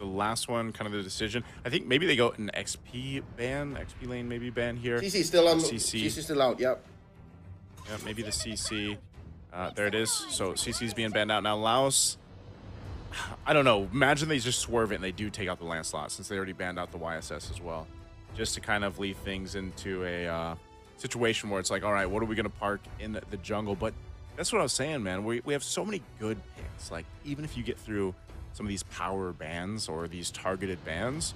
last one, kind of the decision. I think maybe they go an XP ban, XP lane maybe ban here. CC still on. CC. CC still out. Yep. Yeah, maybe the CC. There it is. So CC's being banned out now. Laos. I don't know. Imagine they just swerve it and they do take out the Lancelot since they already banned out the YSS as well, just to kind of leave things into a situation where it's like, all right, what are we gonna park in the jungle? But that's what I was saying, man. We have so many good picks. Like, even if you get through some of these power bans or these targeted bans,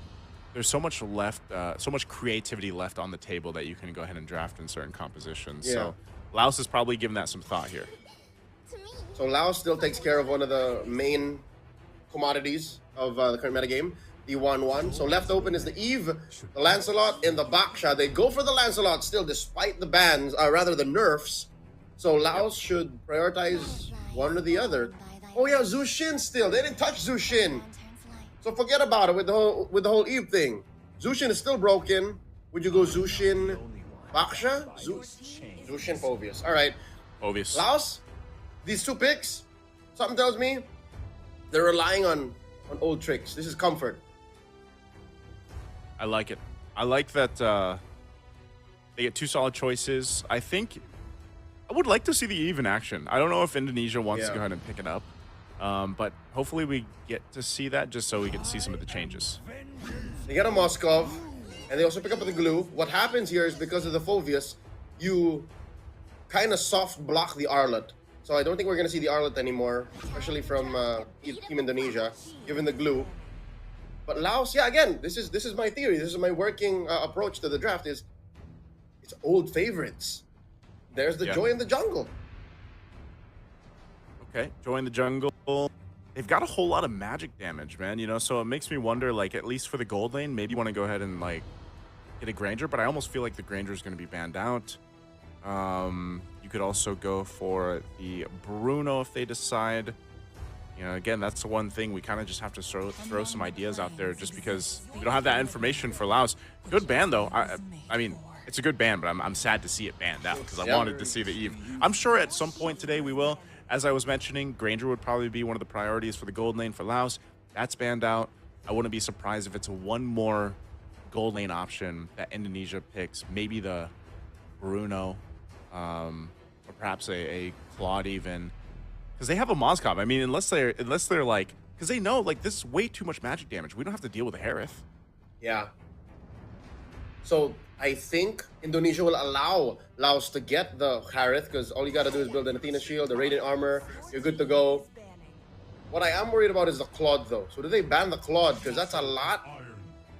there's so much left, so much creativity left on the table that you can go ahead and draft in certain compositions. Yeah. So Laos is probably giving that some thought here. So Laos still takes care of one of the main commodities of the current metagame, the 1-1. So left open is the Eve, the Lancelot, and the Baksha. They go for the Lancelot still, despite the bans, rather the nerfs. So Laos should prioritize one or the other. Oh yeah, Zushin still. They didn't touch Zushin. So forget about it with the whole Eve thing. Zushin is still broken. Would you go Zushin, Baksha? Zushin, Phoveus. All right. Obvious. Laos, these two picks, something tells me they're relying on old tricks. This is comfort. I like it. I like that they get two solid choices. I think I would like to see the Eve in action. I don't know if Indonesia wants to go ahead and pick it up, but hopefully we get to see that just so we get to see some of the changes. They get a Moskov, and they also pick up the glue. What happens here is because of the Phoveus, you kind of soft block the Arlet. So I don't think we're going to see the Arlet anymore, especially from Team Indonesia, given the glue. But Laos, yeah, again, this is my theory. This is my working approach to the draft. It's old favorites. There's the Joy in the Jungle. Okay, Joy in the Jungle. They've got a whole lot of magic damage, man. You know, so it makes me wonder, like, at least for the gold lane, maybe you want to go ahead and like get a Granger. But I almost feel like the Granger is going to be banned out. You could also go for the Bruno if they decide. You know, again, that's the one thing we kind of just have to throw some ideas out there, just because we don't have that information for Laos. Good ban though. I mean, it's a good ban, but I'm sad to see it banned out because I wanted to see the Eve. I'm sure at some point today we will. As I was mentioning, Granger would probably be one of the priorities for the gold lane for Laos. That's banned out. I wouldn't be surprised if it's one more gold lane option that Indonesia picks. Maybe the Bruno, or perhaps a Claude even. Because they have a Moskov. I mean, unless they're like, because they know like this is way too much magic damage. We don't have to deal with a Harith. Yeah. So I think Indonesia will allow Laos to get the Harith, because all you got to do is build an Athena shield, the Radiant Armor. You're good to go. What I am worried about is the Claude, though. So do they ban the Claude? Because that's a lot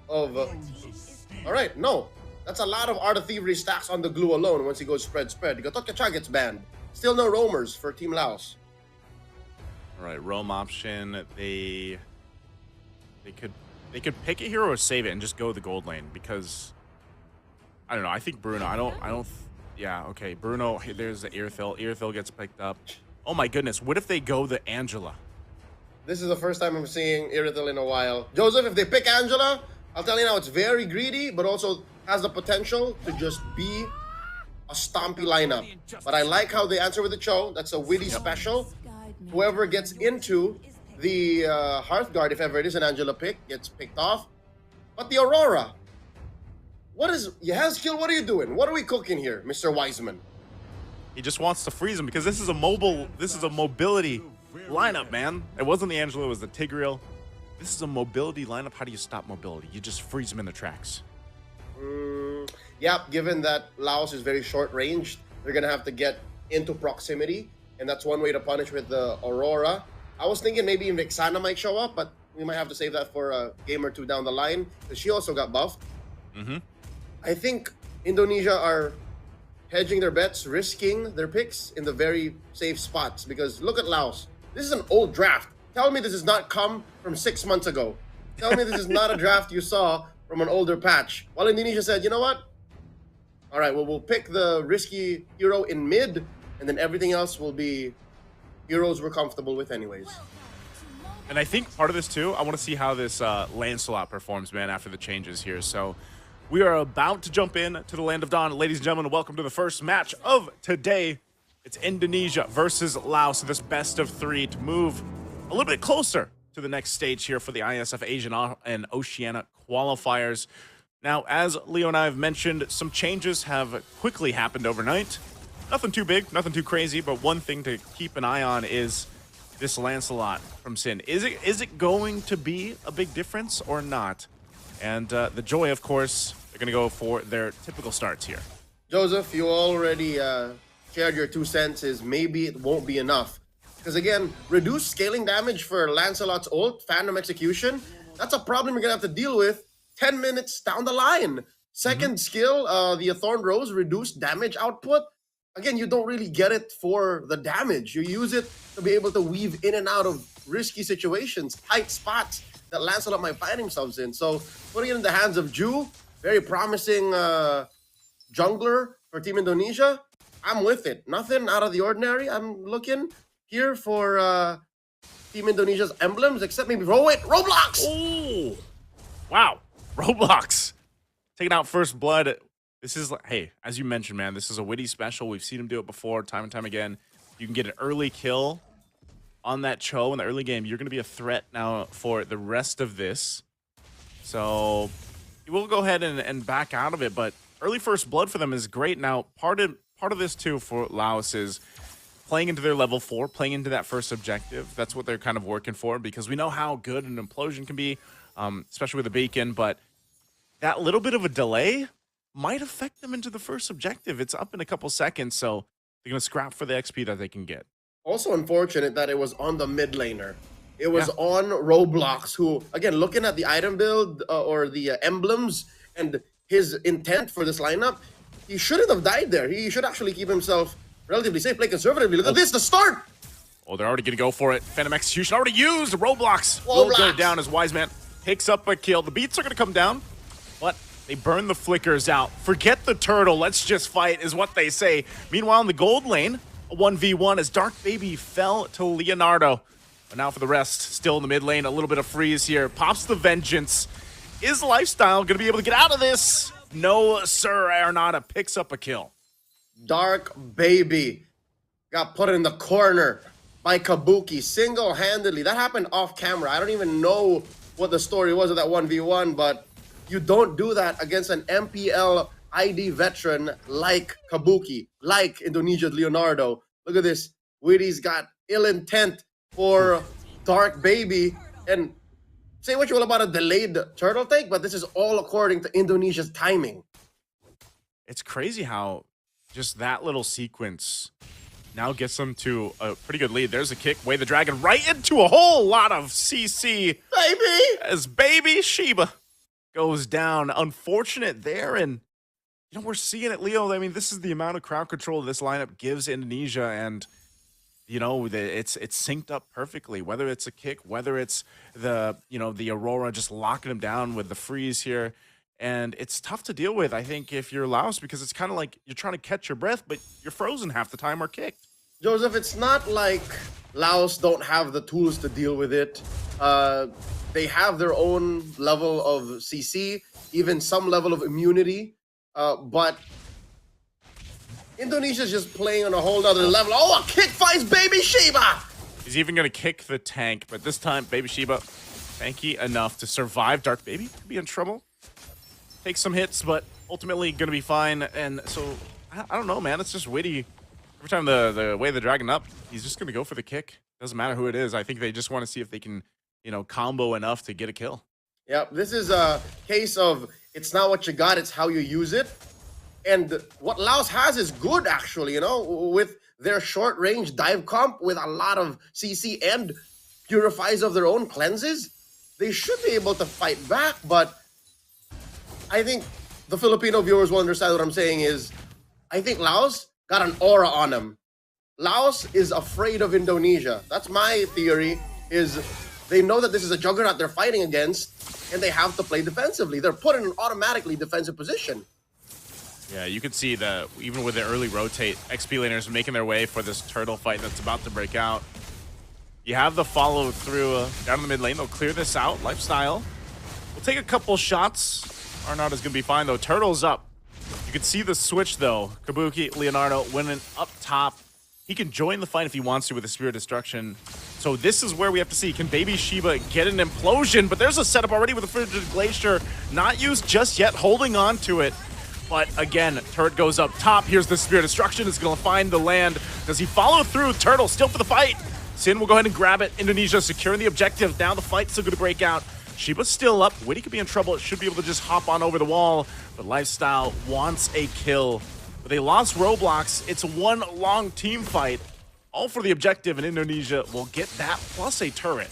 of... all right, no. That's a lot of Art of Thievery stacks on the glue alone once he goes spread. Kocak gets banned. Still no roamers for Team Laos. All right, roam option. They could pick it here or save it and just go the gold lane, because I don't know. I think Bruno. I don't. Yeah. Okay. Bruno. Hey, there's the Irithyll. Irithyll gets picked up. Oh my goodness. What if they go the Angela? This is the first time I'm seeing Irithyll in a while. Joseph, if they pick Angela, I'll tell you now, it's very greedy, but also has the potential to just be a stompy lineup. But I like how they answer with the Cho. That's a witty special. Whoever gets into the Hearthguard, if ever it is an Angela pick, gets picked off. But the Aurora, what is Yahazkill? What are you doing? What are we cooking here, Mr. Wiseman? He just wants to freeze him because this is a mobility lineup, man. It wasn't the Angela, it was the Tigreal. This is a mobility lineup. How do you stop mobility? You just freeze him in the tracks. Yep, given that Laos is very short-ranged, they're going to have to get into proximity, and that's one way to punish with the Aurora. I was thinking maybe Vexana might show up, but we might have to save that for a game or two down the line, because she also got buffed. I think Indonesia are hedging their bets, risking their picks in the very safe spots, because look at Laos. This is an old draft. Tell me this has not come from 6 months ago. Tell me this is not a draft you saw from an older patch. While Indonesia said, you know what? All right, well, we'll pick the risky hero in mid, and then everything else will be heroes we're comfortable with anyways. And I think part of this too, I want to see how this Lancelot performs, man, after the changes here. So we are about to jump in to the Land of Dawn. Ladies and gentlemen, welcome to the first match of today. It's Indonesia versus Laos, this best of 3 to move a little bit closer to the next stage here for the ISF Asian and Oceania qualifiers. Now, as Leo and I have mentioned, some changes have quickly happened overnight. Nothing too big, nothing too crazy, but one thing to keep an eye on is this Lancelot from Sin. Is it going to be a big difference or not? And the Joy, of course, they're going to go for their typical starts here. Joseph, you already shared your 2 cents is maybe it won't be enough. Because again, reduced scaling damage for Lancelot's ult, Phantom Execution, that's a problem you're going to have to deal with 10 minutes down the line. Second skill, the Thorn Rose, reduced damage output. Again, you don't really get it for the damage. You use it to be able to weave in and out of risky situations, tight spots that Lancelot might find himself in. So putting it in the hands of Ju, very promising jungler for Team Indonesia. I'm with it. Nothing out of the ordinary. I'm looking here for Team Indonesia's emblems, except maybe Roblox! Oh, wow. Roblox taking out first blood. This is, hey, as you mentioned, man, this is a witty special. We've seen him do it before, time and time again. You can get an early kill on that Cho in the early game. You're going to be a threat now for the rest of this. So we'll go ahead and back out of it, but early first blood for them is great. Now, part of this, too, for Laos is playing into their level 4, playing into that first objective. That's what they're kind of working for, because we know how good an implosion can be, especially with the beacon, but that little bit of a delay might affect them into the first objective. It's up in a couple seconds, so they're going to scrap for the XP that they can get. Also unfortunate that it was on the mid laner. It was on Roblox, who, again, looking at the item build or the emblems and his intent for this lineup, he shouldn't have died there. He should actually keep himself relatively safe, play conservatively. Look at this, the start! Oh, they're already going to go for it. Phantom Execution already used. Roblox will go down as Wise Man picks up a kill. The beats are going to come down, but they burn the flickers out. Forget the turtle. Let's just fight is what they say. Meanwhile, in the gold lane, a 1v1 as Dark Baby fell to Leonardo. But now for the rest, still in the mid lane, a little bit of freeze here. Pops the Vengeance. Is Lifestyle going to be able to get out of this? No, sir. Arnada picks up a kill. Dark Baby got put in the corner by Kabuki single-handedly. That happened off camera. I don't even know what the story was of that 1v1, but you don't do that against an MPL ID veteran like Kabuki, like Indonesia's Leonardo. Look at this. Witty's got ill intent for Dark Baby. And say what you will about a delayed turtle take, but this is all according to Indonesia's timing. It's crazy how just that little sequence now gets them to a pretty good lead. There's a kick, Way the Dragon right into a whole lot of CC. Baby! As Baby Sheba goes down. Unfortunate there, and you know, we're seeing it, Leo. I mean, this is the amount of crowd control this lineup gives Indonesia, and you know, it's synced up perfectly. Whether it's a kick, whether it's the, you know, the Aurora just locking him down with the freeze here, and it's tough to deal with, I think, if you're Laos, because it's kind of like you're trying to catch your breath, but you're frozen half the time or kicked. Joseph, it's not like Laos don't have the tools to deal with it. They have their own level of CC, even some level of immunity, but Indonesia's just playing on a whole other level. Oh, a kick finds Baby Sheba! He's even going to kick the tank, but this time, Baby Sheba, tanky enough to survive. Dark Baby could be in trouble. Take some hits, but ultimately going to be fine. And so, I don't know, man. It's just witty. Every time the Way the Dragon up, he's just going to go for the kick. Doesn't matter who it is. I think they just want to see if they can, you know, combo enough to get a kill. Yep, this is a case of it's not what you got, it's how you use it. And what Laos has is good, actually, you know, with their short-range dive comp with a lot of CC and purifies of their own cleanses. They should be able to fight back, but I think the Filipino viewers will understand what I'm saying is I think Laos got an aura on them. Laos is afraid of Indonesia. That's my theory, is they know that this is a juggernaut they're fighting against, and they have to play defensively. They're put in an automatically defensive position. Yeah, you can see that even with the early rotate, XP laners making their way for this turtle fight that's about to break out. You have the follow through down in the mid lane. They'll clear this out. Lifestyle will take a couple shots. Arnauto's going to be fine, though. Turtle's up. You can see the switch, though. Kabuki, Leonardo winning up top. He can join the fight if he wants to with the Spirit Destruction. So this is where we have to see, can Baby Shiba get an implosion? But there's a setup already with the Frigid Glacier. Not used just yet, holding on to it. But again, turret goes up top. Here's the Spear Destruction. It's going to find the land. Does he follow through? Turtle still for the fight. Sin will go ahead and grab it. Indonesia securing the objective. Now the fight's still going to break out. Shiba's still up. Witty could be in trouble. It should be able to just hop on over the wall. But Lifestyle wants a kill. But they lost Roblox. It's one long team fight. All for the objective, and Indonesia will get that plus a turret.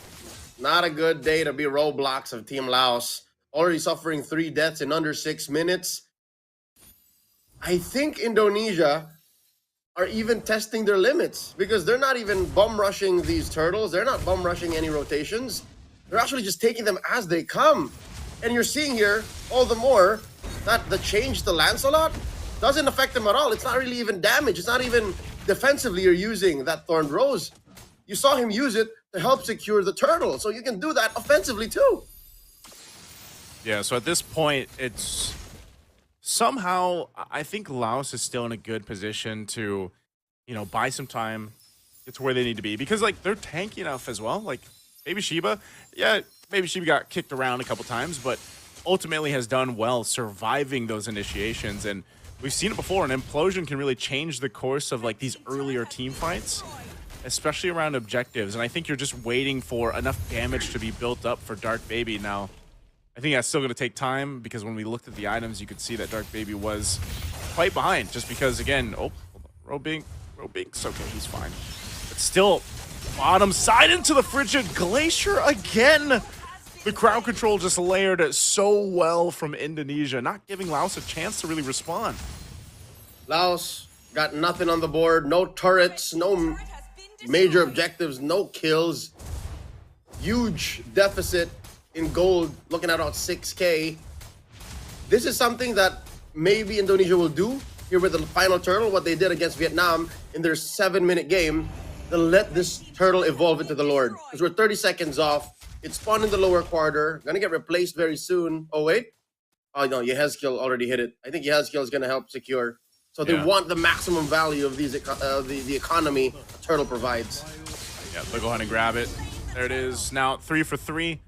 Not a good day to be Roblox of Team Laos. Already suffering 3 deaths in under 6 minutes. I think Indonesia are even testing their limits because they're not even bum rushing these turtles. They're not bum rushing any rotations. They're actually just taking them as they come. And you're seeing here all the more that the change to Lancelot doesn't affect them at all. It's not really even damage. It's not even defensively you're using that Thorned Rose. You saw him use it to help secure the turtle. So you can do that offensively too. Yeah, so at this point, it's somehow, I think Laos is still in a good position to, you know, buy some time, get to where they need to be. Because, like, they're tanky enough as well. Like, Baby Shiba, yeah, Baby Shiba got kicked around a couple times, but ultimately has done well surviving those initiations. And we've seen it before, an implosion can really change the course of, like, these earlier team fights, especially around objectives. And I think you're just waiting for enough damage to be built up for Dark Baby. Now, I think that's still going to take time because when we looked at the items, you could see that Dark Baby was quite behind just because, again, oh, Robinks, okay, he's fine. But still, bottom side into the Frigid Glacier again. The crowd control just layered it so well from Indonesia, not giving Laos a chance to really respond. Laos got nothing on the board, no turrets, no major objectives, no kills. Huge deficit in gold, looking at about 6K. This is something that maybe Indonesia will do here with the final turtle, what they did against Vietnam in their 7-minute game. They'll let this turtle evolve into the Lord. Because we're 30 seconds off. It spawned in the lower quarter. Gonna get replaced very soon. Oh, wait. Oh, no, Yehezkiel already hit it. I think Yehezkiel is gonna help secure. So they want the maximum value of these the economy a turtle provides. Yeah, they'll go ahead and grab it. There it is. Now 3 for 3.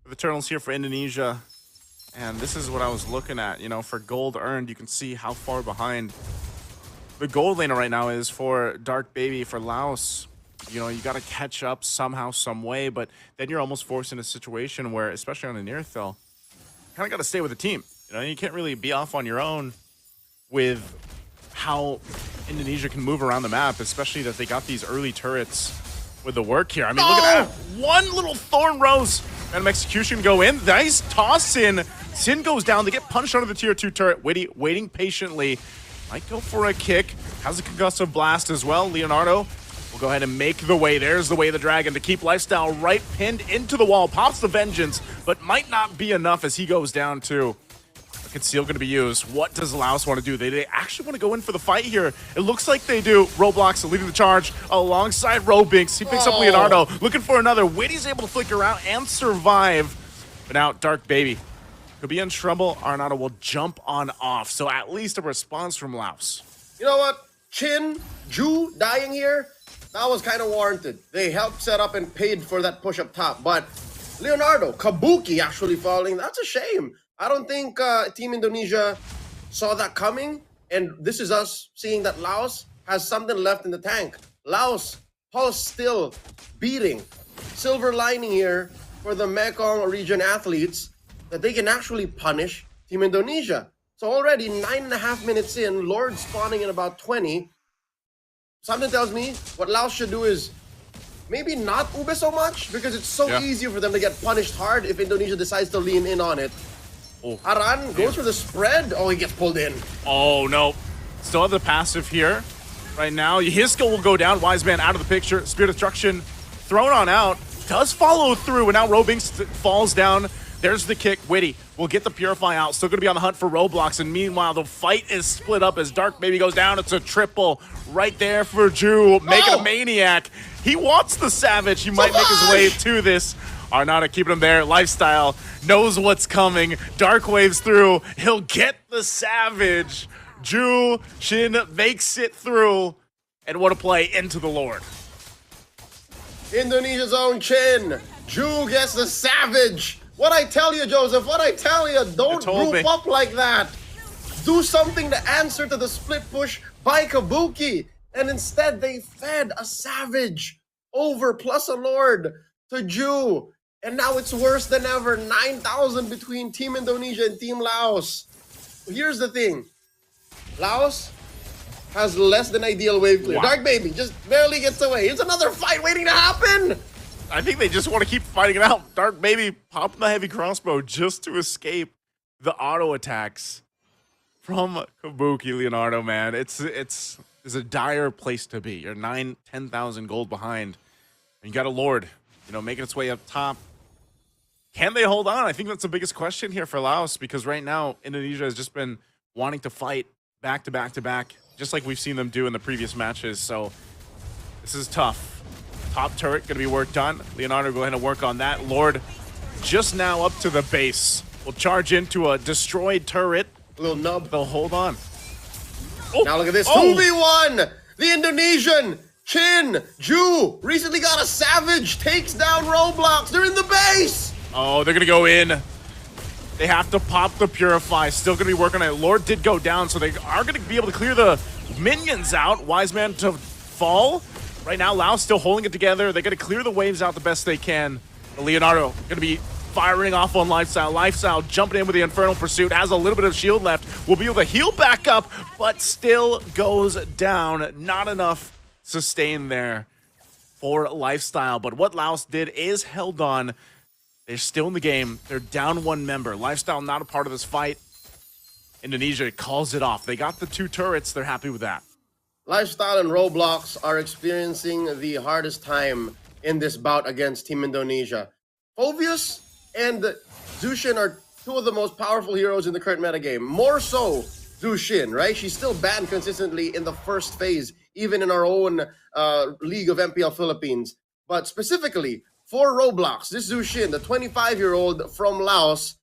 The turtles here for Indonesia. And this is what I was looking at. You know, for gold earned, you can see how far behind the gold laner right now is for Dark Baby, for Laos. You know, you got to catch up somehow, some way, but then you're almost forced in a situation where, especially on an Nearthel, you kind of got to stay with the team. You know, you can't really be off on your own with how Indonesia can move around the map, especially that they got these early turrets with the work here. I mean, look at that. One little Thorn Rose. Random execution go in. Nice toss in. Sin goes down. They get punched under the tier 2 turret. Witty waiting patiently. Might go for a kick. Has a concussive blast as well. Leonardo will go ahead and make the way. There's the way of the dragon to keep Lifestyle right pinned into the wall. Pops the Vengeance, but might not be enough as he goes down too. Conceal going to be used. What does Laos want to do? They actually want to go in for the fight here. It looks like they do. Roblox leading the charge alongside Robinks. He picks up Leonardo, looking for another. Witty's able to flicker out and survive. But now Dark Baby could be in trouble. Arnado will jump on off. So at least a response from Laos. You know what? Chin, Ju dying here, that was kind of warranted. They helped set up and paid for that push up top. But Leonardo, Kabuki actually falling, that's a shame. I don't think Team Indonesia saw that coming, and this is us seeing that Laos has something left in the tank. Laos, pulse still beating. Silver lining here for the Mekong region athletes that they can actually punish Team Indonesia. So already 9.5 minutes in, Lord spawning in about 20. Something tells me what Laos should do is maybe not Ube so much, because it's so easy for them to get punished hard if Indonesia decides to lean in on it. Oh. Aran goes for the spread. Oh, he gets pulled in. Oh, no. Still have the passive here. Right now, Yehezkiel will go down. Wise Man out of the picture. Spear Destruction thrown on out. Does follow through, and now Robinks falls down. There's the kick. Witty will get the Purify out. Still going to be on the hunt for Roblox. And meanwhile, the fight is split up as Dark Baby goes down. It's a triple right there for Ju, making a maniac. He wants the Savage. He might make his way to this. Arnada keeping him there. Lifestyle knows what's coming. Dark waves through. He'll get the Savage. Ju Shin makes it through. And what a play into the Lord. Indonesia's own Chin. Ju gets the savage. What I tell you, Joseph, what I tell you, don't group up like that. Do something to answer to the split push by Kabuki. And instead, they fed a savage over plus a Lord to Ju. And now it's worse than ever. 9,000 between Team Indonesia and Team Laos. Here's the thing. Laos has less than ideal wave clear. Wow. Dark Baby just barely gets away. It's another fight waiting to happen. I think they just want to keep fighting it out. Dark Baby popping the heavy crossbow just to escape the auto attacks from Kabuki, Leonardo, man. It's a dire place to be. You're 10,000 gold behind. And you got a Lord, you know, making its way up top. Can they hold on? I think that's the biggest question here for Laos, because right now Indonesia has just been wanting to fight back to back to back, just like we've seen them do in the previous matches. So this is tough. Top turret gonna be worked on. Leonardo, go ahead and work on that. Lord just now up to the base. Will charge into a destroyed turret. A little nub. They'll hold on. Oh. Now look at this. 2v1. The Indonesian Chin Ju recently got a savage. Takes down Roblox. They're in the base. Oh, they're gonna go in. They have to pop the Purify. Still gonna be working on it. Lord did go down, so they are gonna be able to clear the minions out. Wise Man to fall. Right now, Laos still holding it together. They're gonna clear the waves out the best they can. But Leonardo gonna be firing off on Lifestyle. Lifestyle jumping in with the Infernal Pursuit. Has a little bit of shield left. Will be able to heal back up, but still goes down. Not enough sustain there for Lifestyle. But what Laos did is held on. They're still in the game. They're down one member. Lifestyle not a part of this fight. Indonesia calls it off. They got the 2 turrets. They're happy with that. Lifestyle and Roblox are experiencing the hardest time in this bout against Team Indonesia. Phoveus and Zushin are 2 of the most powerful heroes in the current metagame. More so Zushin, right? She's still banned consistently in the first phase, even in our own League of MPL Philippines. But specifically, for Roblox, this Zushin, the 25-year-old from Laos,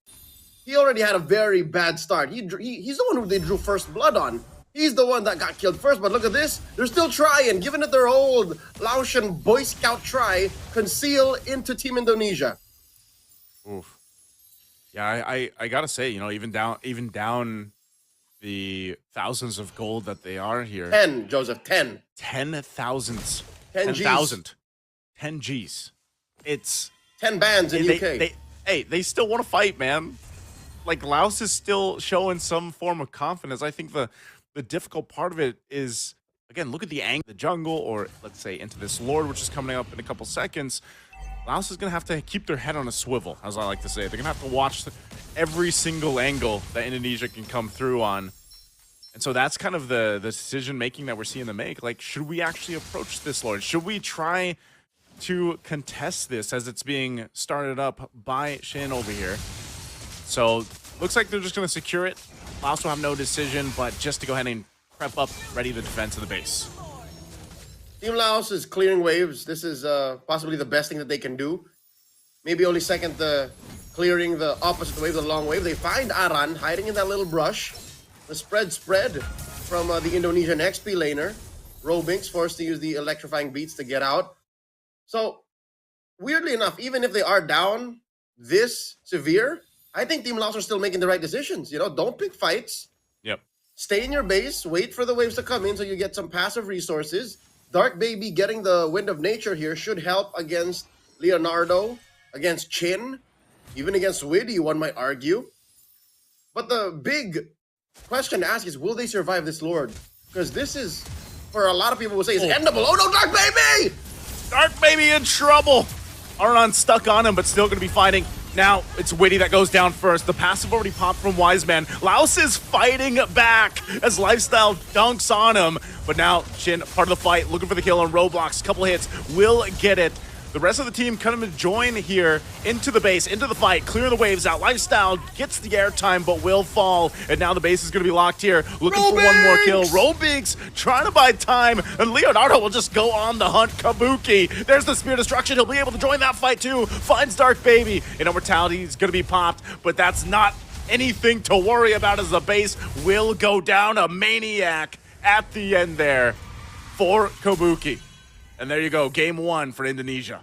he already had a very bad start. He's the one who they drew first blood on. He's the one that got killed first, but look at this. They're still trying, giving it their old Laotian Boy Scout try, conceal into Team Indonesia. Oof. Yeah, I gotta say, you know, even down the thousands of gold that they are here. 10, Joseph, 10. 10,000. 10,000. 10 Gs. It's 10 bans in UK. They still want to fight, man. Like, Laos is still showing some form of confidence. I think the difficult part of it is, again, look at the angle, the jungle, or let's say into this Lord, which is coming up in a couple seconds. Laos is going to have to keep their head on a swivel, as I like to say. They're going to have to watch every single angle that Indonesia can come through on. And so that's kind of the decision-making that we're seeing them make. Like, should we actually approach this Lord? Should we try to contest this as it's being started up by Shin over here? So, looks like they're just going to secure it. Laos will have no decision, but just to go ahead and prep up, ready to defend to the base. Team Laos is clearing waves. This is possibly the best thing that they can do. Maybe only second to clearing the opposite wave, the long wave. They find Aran hiding in that little brush. The spread from the Indonesian XP laner. Robinx forced to use the electrifying beats to get out. So, weirdly enough, even if they are down this severe, I think Team Laos are still making the right decisions. You know, don't pick fights. Yep. Stay in your base. Wait for the waves to come in so you get some passive resources. Dark Baby getting the Wind of Nature here should help against Leonardo, against Chin, even against Widdy, one might argue. But the big question to ask is, will they survive this Lord? Because this is, for a lot of people, will say, it's endable. Oh no, Dark Baby! Dark Baby in trouble. Arnon stuck on him, but still going to be fighting. Now, it's Widdy that goes down first. The passive already popped from Wise Man. Laos is fighting back as Lifestyle dunks on him. But now, Shin, part of the fight, looking for the kill on Roblox. Couple hits, will get it. The rest of the team coming to join here into the base, into the fight, clear the waves out. Lifestyle gets the airtime, but will fall. And now the base is going to be locked here, looking for one more kill. Robinx trying to buy time, and Leonardo will just go on the hunt. Kabuki, there's the Spear Destruction. He'll be able to join that fight too. Finds Dark Baby. And Immortality is going to be popped, but that's not anything to worry about as the base will go down. A Maniac at the end there for Kabuki. And there you go, game 1 for Indonesia.